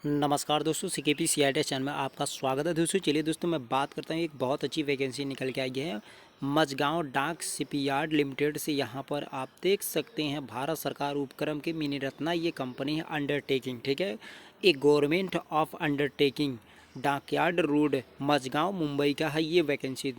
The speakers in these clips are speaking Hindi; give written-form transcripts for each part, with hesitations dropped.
नमस्कार दोस्तों, सीकेपी सीआईटी चैनल में आपका स्वागत है। दोस्तों चलिए दोस्तों मैं बात करता हूँ, एक बहुत अच्छी वैकेंसी निकल के आई है मझगांव डाक शिपयार्ड लिमिटेड से। यहाँ पर आप देख सकते हैं भारत सरकार उपक्रम के मिनी रत्ना ये कंपनी है अंडरटेकिंग, ठीक है, एक government of undertaking dockyard road Mazgaon Mumbai का है ये वैकेंसी।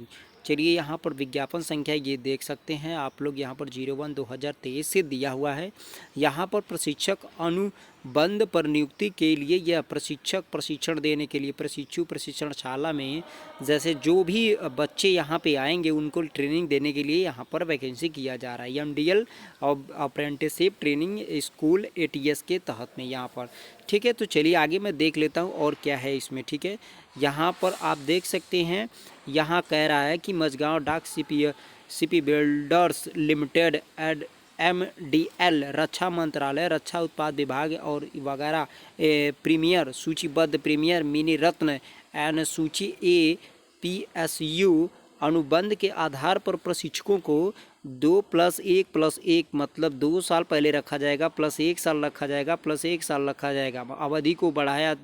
चलिए यहाँ पर विज्ञापन संख्या ये देख सकते हैं आप लोग, यहाँ पर 01/2023 से दिया हुआ है। यहाँ पर प्रशिक्षक अनुबंध पर नियुक्ति के लिए यह प्रशिक्षक प्रशिक्षण देने के लिए प्रशिक्षु प्रशिक्षणशाला में जैसे जो भी बच्चे यहाँ पे आएंगे उनको ट्रेनिंग देने के लिए यहाँ पर वैकेंसी किया जा रहा है। MDL apprenticeship training school ATS के तहत में यहाँ पर, ठीक है। तो चलिए आगे मैं देख लेता हूँ और क्या है इसमें, ठीक है। यहाँ पर आप देख सकते हैं, यहाँ कह रहा है कि मझगांव डाक शिपी बिल्डर्स लिमिटेड एड MDL रक्षा मंत्रालय रक्षा उत्पाद विभाग और वगैरह प्रीमियर सूचीबद्ध प्रीमियर मिनी रत्न एन सूची APSU अनुबंध के आधार पर प्रशिक्षकों को 2+1+1 मतलब 2 साल पहले रखा जाएगा, +1 साल रखा जाएगा, +1 साल रखा जाएगा। अवधि को बढ़ाया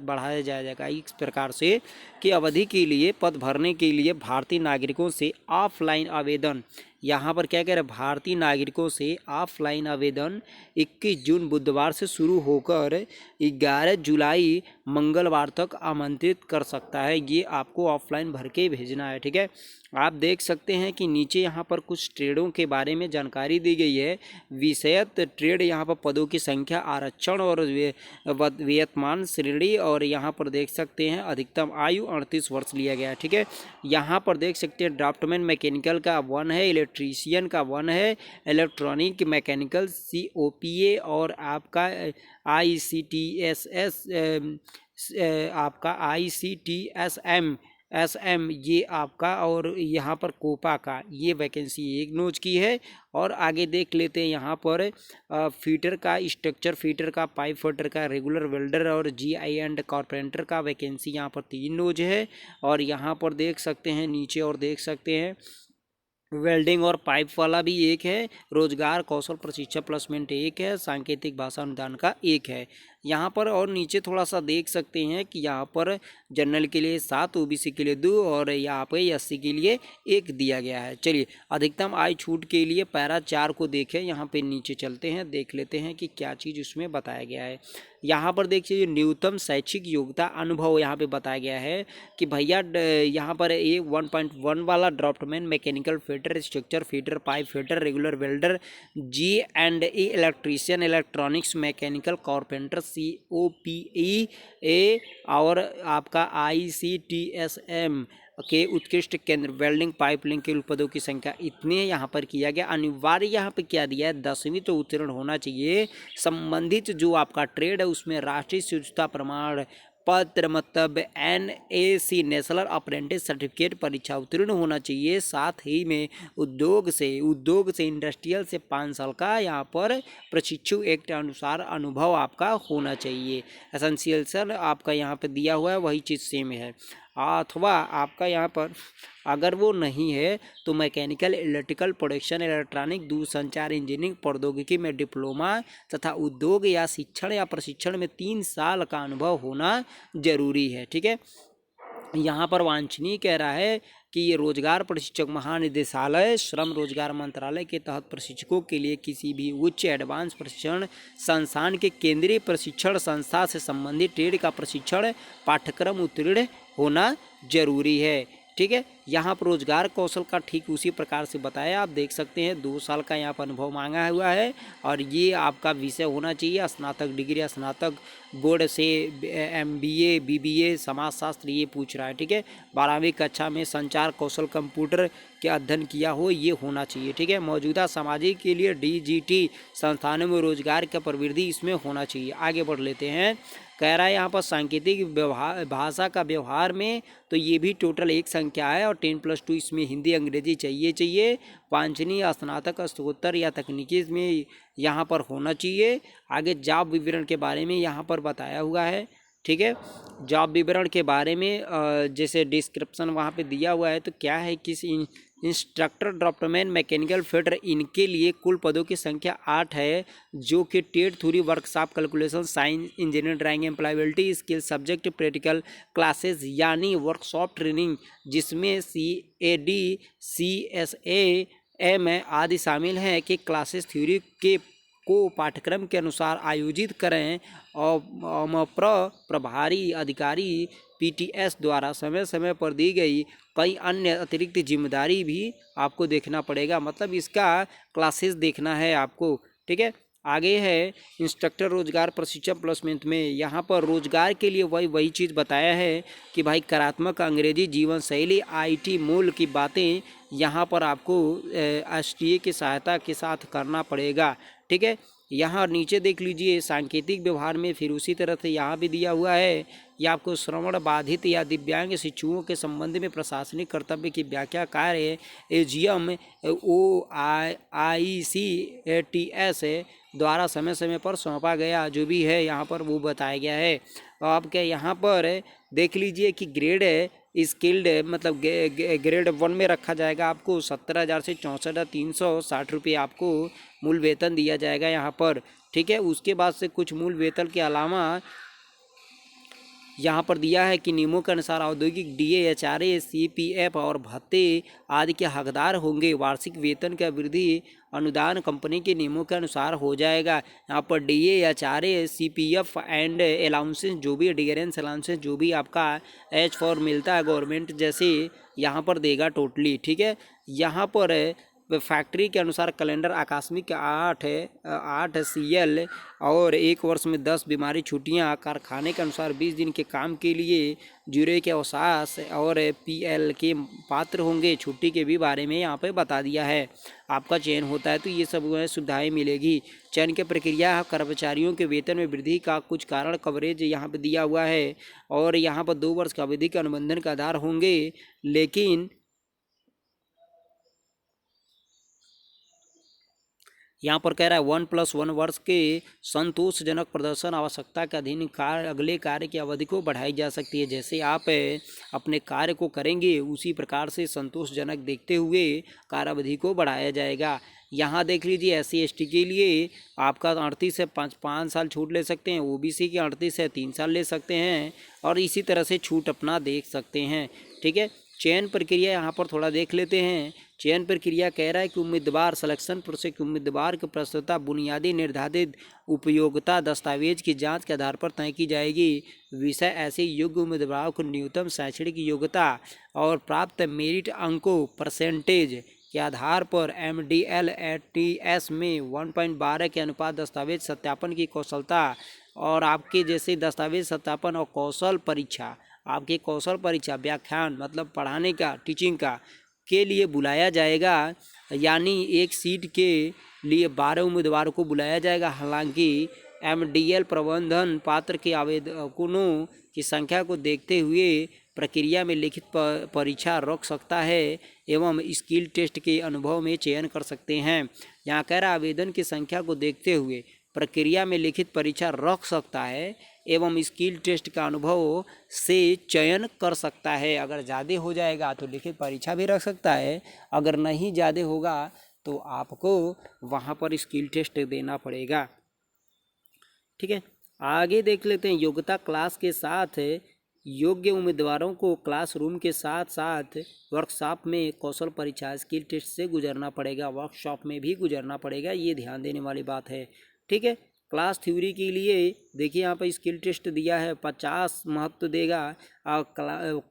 जाएगा इस प्रकार से कि अवधि के लिए पद भरने के लिए भारतीय नागरिकों से ऑफलाइन आवेदन, यहाँ पर क्या कह रहे हैं, भारतीय नागरिकों से ऑफलाइन आवेदन 21 जून बुधवार से शुरू होकर 11 जुलाई मंगलवार तक आमंत्रित कर सकता है। ये आपको ऑफलाइन भर के भेजना है, ठीक है। आप देख सकते हैं कि नीचे यहाँ पर कुछ ट्रेडों के बारे में जानकारी दी गई है। विषयत ट्रेड, यहाँ पर पदों की संख्या, आरक्षण और वेतमान श्रेणी, और यहाँ पर देख सकते हैं अधिकतम आयु 38 वर्ष लिया गया है, ठीक है। यहाँ पर देख सकते हैं ड्राफ्टमैन मैकेनिकल का 1 है, इलेक्ट्रीशियन का 1 है, इलेक्ट्रॉनिक मैकेनिकल COPA और आपका ICTSS आपका ICTSM ये आपका, और यहाँ पर कोपा का ये वैकेंसी एक नोच की है। और आगे देख लेते हैं यहाँ पर फीटर का, स्ट्रक्चर फीटर का, पाइप फिटर का, रेगुलर वेल्डर और GI एंड कारपेंटर का वैकेंसी यहाँ पर 3 नोज है। और यहाँ पर देख सकते हैं नीचे और देख सकते हैं वेल्डिंग और पाइप वाला भी एक है, रोजगार कौशल प्रशिक्षण प्लेसमेंट एक है, सांकेतिक भाषा अनुदान का एक है यहाँ पर। और नीचे थोड़ा सा देख सकते हैं कि यहाँ पर जनरल के लिए 7, OBC के लिए 2 और यहाँ पे SC के लिए 1 दिया गया है। चलिए अधिकतम आय छूट के लिए पैरा 4 को देखें, यहाँ पे नीचे चलते हैं, देख लेते हैं कि क्या चीज़ उसमें बताया गया है। यहाँ पर देखिए न्यूनतम शैक्षिक योग्यता अनुभव यहाँ पे बताया गया है कि भैया यहाँ पर 1.1 वाला draftsman mechanical fitter, structure fitter, pipe fitter, regular welder, G&E electrician, electronics mechanical, carpenter COPE और आपका ICTSM के उत्कृष्ट केंद्र, वेल्डिंग पाइपलाइन के पदों की संख्या इतने यहाँ पर किया गया। अनिवार्य यहाँ पे क्या दिया है, 10वीं तो उत्तीर्ण होना चाहिए। संबंधित जो आपका ट्रेड है उसमें राष्ट्रीय शुद्धता प्रमाण पत्र मतलब NAC नेशनल अप्रेंटिस सर्टिफिकेट परीक्षा उत्तीर्ण होना चाहिए। साथ ही में उद्योग से इंडस्ट्रियल से 5 साल का यहाँ पर प्रशिक्षु एक्ट अनुसार अनुभव आपका होना चाहिए। एसेंशियल आपका यहाँ पे दिया हुआ है, वही चीज़ सेम है। अथवा आपका यहाँ पर अगर वो नहीं है तो मैकेनिकल, इलेक्ट्रिकल, प्रोडक्शन, इलेक्ट्रॉनिक, दूरसंचार इंजीनियरिंग प्रौद्योगिकी में डिप्लोमा तथा उद्योग या शिक्षण या प्रशिक्षण में 3 साल का अनुभव होना जरूरी है, ठीक है। यहाँ पर वांछनीय कह रहा है कि ये रोजगार प्रशिक्षक महानिदेशालय श्रम रोजगार मंत्रालय के तहत प्रशिक्षकों के लिए किसी भी उच्च एडवांस प्रशिक्षण संस्थान के केंद्रीय प्रशिक्षण संस्था से संबंधित ट्रेड का प्रशिक्षण पाठ्यक्रम उत्तीर्ण होना जरूरी है, ठीक है। यहाँ पर रोजगार कौशल का ठीक उसी प्रकार से बताया, आप देख सकते हैं 2 साल का यहाँ पर अनुभव मांगा हुआ है। और ये आपका विषय होना चाहिए स्नातक डिग्री या स्नातक बोर्ड से MBA BBA समाजशास्त्र ये पूछ रहा है, ठीक है। 12वीं कक्षा में संचार कौशल कंप्यूटर के अध्ययन किया हो ये होना चाहिए, ठीक है। मौजूदा सामाजिक के लिए DGT संस्थानों में रोजगार का प्रवृत्ति इसमें होना चाहिए। आगे बढ़ लेते हैं, कह रहा है यहाँ पर सांकेतिक भाषा का व्यवहार में तो ये भी टोटल एक संख्या है और 10+2 इसमें हिंदी अंग्रेजी चाहिए। वांछनीय स्नातक स्नातकोत्तर या तकनीकी में यहाँ पर होना चाहिए। आगे जॉब विवरण के बारे में यहाँ पर बताया हुआ है, ठीक है। जॉब विवरण के बारे में जैसे डिस्क्रिप्शन वहाँ पे दिया हुआ है तो क्या है, इंस्ट्रक्टर, ड्राफ्टमैन, मैकेनिकल फिटर, इनके लिए कुल पदों की संख्या 8 है, जो कि टेट theory, workshop, calculation, science, engineering drawing, employability skill, subject practical classes यानी वर्कशॉप ट्रेनिंग, जिसमें CAD, CSA, आदि शामिल हैं कि क्लासेस थ्योरी के को पाठ्यक्रम के अनुसार आयोजित करें और प्रभारी अधिकारी PTS द्वारा समय समय पर दी गई कई अन्य अतिरिक्त जिम्मेदारी भी आपको देखना पड़ेगा। मतलब इसका क्लासेस देखना है आपको, ठीक है। आगे है इंस्ट्रक्टर रोजगार प्रशिक्षण प्लेसमेंट में, यहाँ पर रोजगार के लिए वही चीज़ बताया है कि भाई करात्मक अंग्रेजी जीवन शैली IT मूल की बातें यहाँ पर आपको STA की सहायता के साथ करना पड़ेगा, ठीक है। यहाँ नीचे देख लीजिए सांकेतिक व्यवहार में, फिर उसी तरह से यहाँ भी दिया हुआ है कि आपको श्रवण बाधित या दिव्यांग शिशुओं के संबंध में प्रशासनिक कर्तव्य की व्याख्या कार्य AGM OICTS द्वारा समय समय पर सौंपा गया जो भी है यहाँ पर वो बताया गया है। आपके यहाँ पर देख लीजिए कि ग्रेड स्किल्ड मतलब ग्रेड 1 में रखा जाएगा आपको 17,000 से 64,360 रुपये आपको मूल वेतन दिया जाएगा यहाँ पर, ठीक है। उसके बाद से कुछ मूल वेतन के अलावा यहाँ पर दिया है कि नियमों के अनुसार औद्योगिक DA, HRA, CPF और भत्ते आदि के हकदार होंगे। वार्षिक वेतन का वृद्धि अनुदान कंपनी के नियमों के अनुसार हो जाएगा। यहाँ पर DA, HRA, CPF and allowances जो भी डियरेंस अलाउंसेस जो भी आपका H4 मिलता है गवर्नमेंट जैसे यहाँ पर देगा टोटली, ठीक है। यहाँ पर फैक्ट्री के अनुसार कैलेंडर आकस्मिक 8 CL और 1 वर्ष में 10 बीमारी छुट्टियां, कारखाने के अनुसार 20 दिन के काम के लिए जुरे के अवकाश और PL के पात्र होंगे। छुट्टी के भी बारे में यहाँ पे बता दिया है। आपका चयन होता है तो ये सब सुविधाएं मिलेगी। चयन की प्रक्रिया, कर्मचारियों के वेतन में वृद्धि का कुछ कारण कवरेज यहाँ पे दिया हुआ है और यहाँ पर 2 वर्ष का अवधि के अनुबंधन का आधार होंगे, लेकिन यहाँ पर कह रहा है 1+1 वर्ष के संतोषजनक प्रदर्शन आवश्यकता के अधीन कार्य अगले कार्य की अवधि को बढ़ाई जा सकती है। जैसे आप अपने कार्य को करेंगे उसी प्रकार से संतोषजनक देखते हुए कार्य अवधि को बढ़ाया जाएगा। यहाँ देख लीजिए SC/ST के लिए आपका 38 से 5 साल छूट ले सकते हैं, OBC के 38 से 3 साल ले सकते हैं और इसी तरह से छूट अपना देख सकते हैं, ठीक है। चयन प्रक्रिया यहाँ पर थोड़ा देख लेते हैं। चयन प्रक्रिया कह रहा है कि उम्मीदवार सिलेक्शन प्रोसेस, उम्मीदवार की प्रस्तुता बुनियादी निर्धारित उपयोगिता दस्तावेज की जांच के आधार पर तय की जाएगी। विषय ऐसे योग्य उम्मीदवारों को न्यूनतम शैक्षणिक योग्यता और प्राप्त मेरिट अंकों परसेंटेज के आधार पर MDL/ATS में 1.12 के अनुपात दस्तावेज सत्यापन की कौशलता और आपके जैसे दस्तावेज सत्यापन और कौशल परीक्षा, आपके कौशल परीक्षा व्याख्यान मतलब पढ़ाने का, टीचिंग का के लिए बुलाया जाएगा। यानी एक सीट के लिए 12 उम्मीदवारों को बुलाया जाएगा। हालांकि MDL प्रबंधन पात्र के आवेदकों की संख्या को देखते हुए प्रक्रिया में लिखित परीक्षा रख सकता है एवं स्किल टेस्ट के अनुभव में चयन कर सकते हैं। यहाँ कह रहा आवेदन की संख्या को देखते हुए प्रक्रिया में लिखित परीक्षा रख सकता है एवं स्किल टेस्ट का अनुभव से चयन कर सकता है। अगर ज़्यादा हो जाएगा तो लिखित परीक्षा भी रख सकता है, अगर नहीं ज़्यादा होगा तो आपको वहाँ पर स्किल टेस्ट देना पड़ेगा, ठीक है। आगे देख लेते हैं योग्यता क्लास के साथ योग्य उम्मीदवारों को क्लासरूम के साथ साथ वर्कशॉप में कौशल परीक्षा स्किल टेस्ट से गुजरना पड़ेगा, वर्कशॉप में भी गुजरना पड़ेगा, ये ध्यान देने वाली बात है, ठीक है। क्लास थ्योरी के लिए देखिए यहाँ पर स्किल टेस्ट दिया है 50 महत्व देगा और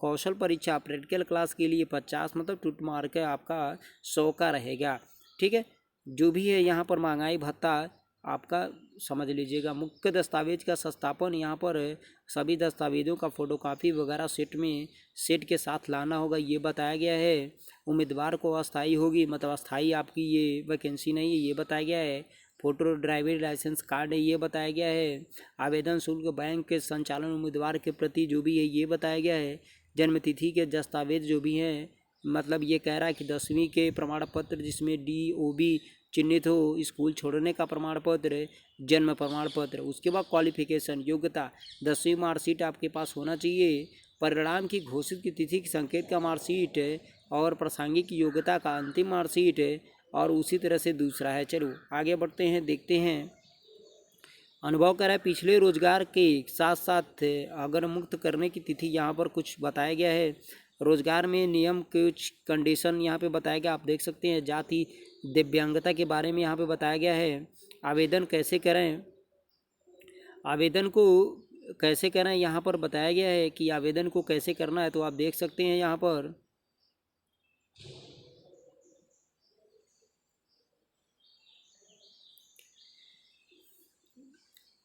कौशल परीक्षा प्रैक्टिकल क्लास के लिए 50 मतलब टूट मार के आपका 100 का रहेगा, ठीक है। जो भी है यहाँ पर महंगाई भत्ता आपका समझ लीजिएगा। मुख्य दस्तावेज का सत्यापन, यहाँ पर सभी दस्तावेजों का फोटोकॉपी वगैरह सेट के साथ लाना होगा, ये बताया गया है। उम्मीदवार को अस्थाई होगी मतलब अस्थाई आपकी ये वैकेंसी नहीं है, ये बताया गया है। फोटो ड्राइविंग लाइसेंस कार्ड है, ये बताया गया है। आवेदन शुल्क बैंक के संचालन उम्मीदवार के प्रति जो भी है ये बताया गया है। जन्म तिथि के दस्तावेज जो भी हैं मतलब ये कह रहा है कि 10वीं के प्रमाण पत्र जिसमें DOB चिन्हित हो, स्कूल छोड़ने का प्रमाण पत्र, जन्म प्रमाण पत्र, उसके बाद क्वालिफिकेशन योग्यता 10वीं मार्कशीट आपके पास होना चाहिए। परिणाम की घोषित की तिथि की संकेत का मार्कशीट और प्रासंगिक योग्यता का अंतिम मार्कशीट है और उसी तरह से दूसरा है। चलो आगे बढ़ते हैं, देखते हैं। अनुभव करें पिछले रोजगार के साथ साथ अगर मुक्त करने की तिथि यहाँ पर कुछ बताया गया है। रोजगार में नियम कुछ कंडीशन यहाँ पे बताया गया, आप देख सकते हैं। जाति दिव्यांगता के बारे में यहाँ पे बताया गया है। आवेदन कैसे करें, आवेदन को कैसे करें यहाँ पर बताया गया है कि आवेदन को कैसे करना है। तो आप देख सकते हैं यहाँ पर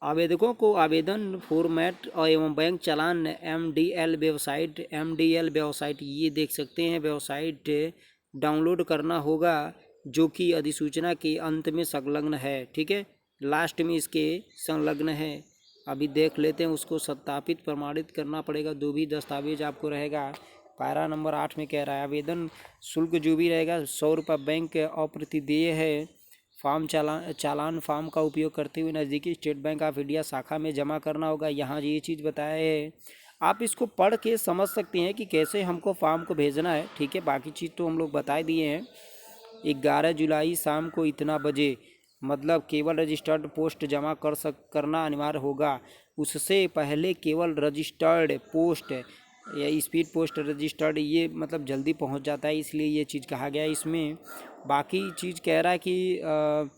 आवेदकों को आवेदन फॉर्मेट और एवं बैंक चालान MDL वेबसाइट ये देख सकते हैं, वेबसाइट डाउनलोड करना होगा जो कि अधिसूचना के अंत में संलग्न है। ठीक है, लास्ट में इसके संलग्न है। अभी देख लेते हैं, उसको सत्यापित प्रमाणित करना पड़ेगा। जो भी दस्तावेज आपको रहेगा, पैरा नंबर 8 में कह रहा है आवेदन शुल्क जो भी रहेगा 100 रुपये बैंक अप्रतिदेय है। फॉर्म चालान फॉर्म का उपयोग करते हुए नज़दीकी स्टेट बैंक ऑफ इंडिया शाखा में जमा करना होगा। यहाँ ये चीज़ बताया है, आप इसको पढ़ के समझ सकते हैं कि कैसे हमको फॉर्म को भेजना है। ठीक है, बाकी चीज़ तो हम लोग बता दिए हैं। 11 जुलाई शाम को इतना बजे, मतलब केवल रजिस्टर्ड पोस्ट जमा करना अनिवार्य होगा। उससे पहले केवल रजिस्टर्ड पोस्ट या स्पीड पोस्ट रजिस्टर्ड ये मतलब जल्दी पहुंच जाता है, इसलिए ये चीज़ कहा गया है इसमें। बाकी चीज़ कह रहा है कि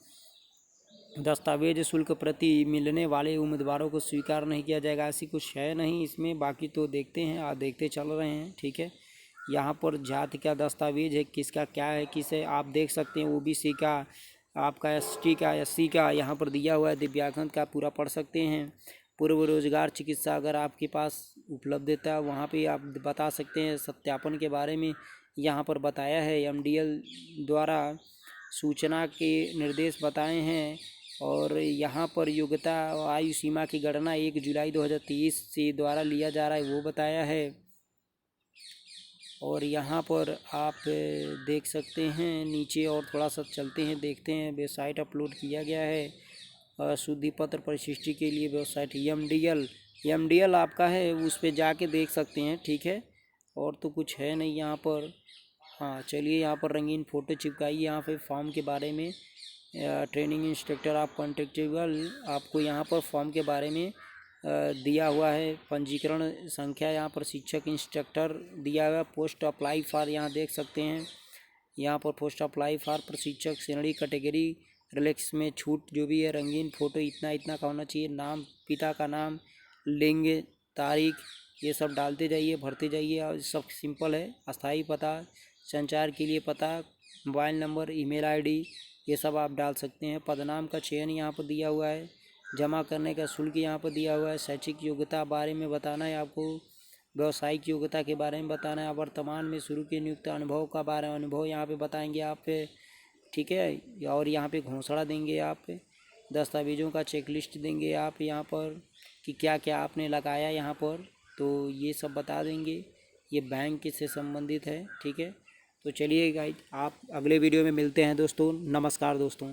दस्तावेज शुल्क प्रति मिलने वाले उम्मीदवारों को स्वीकार नहीं किया जाएगा, ऐसी कुछ है नहीं इसमें। बाकी तो देखते हैं, आप देखते चल रहे हैं। ठीक है, यहाँ पर जाति का दस्तावेज है, किसका क्या है, किसे आप देख सकते हैं। OBC का, आपका ST का, SC का यहाँ पर दिया हुआ है। दिव्यांगन का पूरा पढ़ सकते हैं। पूर्व रोजगार चिकित्सा अगर आपके पास उपलब्धता है वहाँ पे आप बता सकते हैं। सत्यापन के बारे में यहाँ पर बताया है। MDL द्वारा सूचना के निर्देश बताए हैं। और यहाँ पर योग्यता आयु सीमा की गणना 1 जुलाई 2023 से द्वारा लिया जा रहा है, वो बताया है। और यहाँ पर आप देख सकते हैं नीचे, और थोड़ा सा चलते हैं, देखते हैं। वेबसाइट अपलोड किया गया है शुद्धि पत्र परिशिष्टि के लिए वेबसाइट MDL आपका है, उस पर जाके देख सकते हैं। ठीक है, और तो कुछ है नहीं यहाँ पर। हाँ चलिए, यहाँ पर रंगीन फ़ोटो चिपकाइए। यहाँ पे फॉर्म के बारे में ट्रेनिंग इंस्ट्रक्टर आप कॉन्टेक्टेबल, आपको यहाँ पर फॉर्म के बारे में दिया हुआ है। पंजीकरण संख्या यहाँ पर शिक्षक इंस्ट्रक्टर दिया हुआ है। पोस्ट अप्लाई फॉर यहाँ देख सकते हैं। यहाँ पर पोस्ट अप्लाई फॉर प्रशिक्षक श्रेणी कैटेगरी रिलैक्स में छूट जो भी है। रंगीन फ़ोटो इतना का होना चाहिए। नाम, पिता का नाम, लिंग, तारीख, ये सब डालते जाइए, भरते जाइए। और सब सिंपल है। अस्थाई पता, संचार के लिए पता, मोबाइल नंबर, ईमेल ID, ये सब आप डाल सकते हैं। पदनाम का चयन यहाँ पर दिया हुआ है। जमा करने का शुल्क यहाँ पर दिया हुआ है। शैक्षिक योग्यता बारे में बताना है आपको। व्यावसायिक योग्यता के बारे में बताना है। वर्तमान में शुरू के नियुक्त अनुभव का बारे में अनुभव यहाँ पे बताएंगे आप। ठीक है, और यहाँ पे घोषणा देंगे आप। दस्तावेज़ों का चेकलिस्ट देंगे आप यहाँ पर कि क्या क्या आपने लगाया यहाँ पर, तो ये सब बता देंगे। ये बैंक से संबंधित है। ठीक है, तो चलिए गाइस, आप अगले वीडियो में मिलते हैं दोस्तों। नमस्कार दोस्तों।